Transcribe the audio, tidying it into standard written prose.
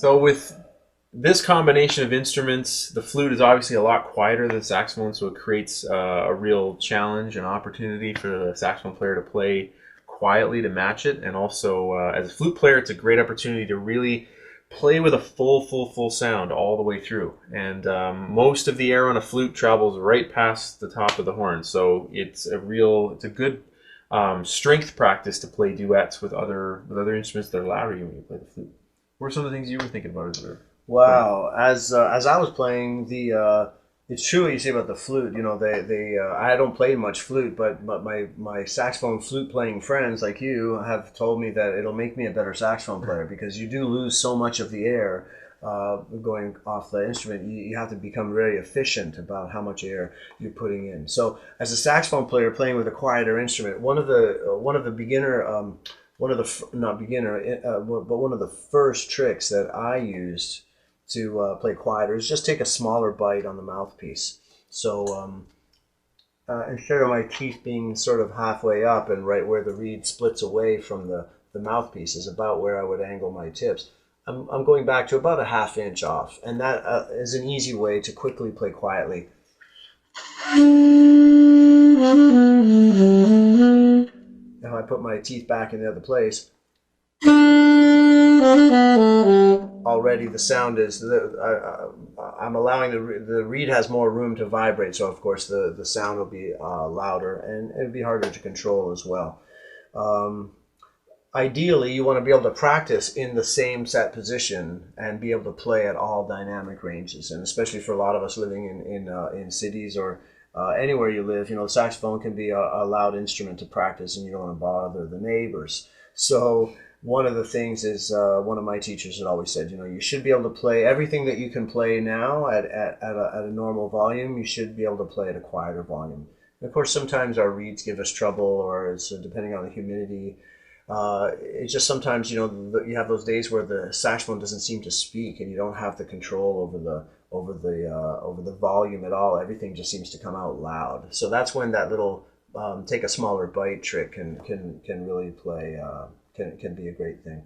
So with this combination of instruments, the flute is obviously a lot quieter than the saxophone, so it creates a real challenge and opportunity for the saxophone player to play quietly to match it. And also, as a flute player, it's a great opportunity to really play with a full sound all the way through. And most of the air on a flute travels right past the top of the horn, so it's a good strength practice to play duets with other instruments that are louder when you play the flute. What are some of the things you were thinking about as we were playing? Wow. As I was playing it's true what you say about the flute. You know, they I don't play much flute, but my saxophone flute playing friends like you have told me that it'll make me a better saxophone player because you do lose so much of the air going off the instrument. You have to become very efficient about how much air you're putting in. So as a saxophone player playing with a quieter instrument, one of the beginner one of the not beginner but one of the first tricks that I used to play quieter is just take a smaller bite on the mouthpiece. So instead of my teeth being sort of halfway up and right where the reed splits away from the mouthpiece is about where I would angle my tips. I'm going back to about a half inch off, and that is an easy way to quickly play quietly. If I put my teeth back in the other place, already the sound is I'm allowing the reed has more room to vibrate, so of course the sound will be louder and it'll be harder to control as well. Um, Ideally, you want to be able to practice in the same set position and be able to play at all dynamic ranges, and especially for a lot of us living in cities or anywhere you live, you know, the saxophone can be a loud instrument to practice, and you don't want to bother the neighbors. So one of the things is one of my teachers had always said, you know, you should be able to play everything that you can play now at a normal volume. You should be able to play at a quieter volume. And of course, sometimes our reeds give us trouble, or it's depending on the humidity. It's just sometimes, you know, you have those days where the saxophone doesn't seem to speak, and you don't have the control over the volume at all. Everything just seems to come out loud. So that's when that little take a smaller bite trick can really play can be a great thing.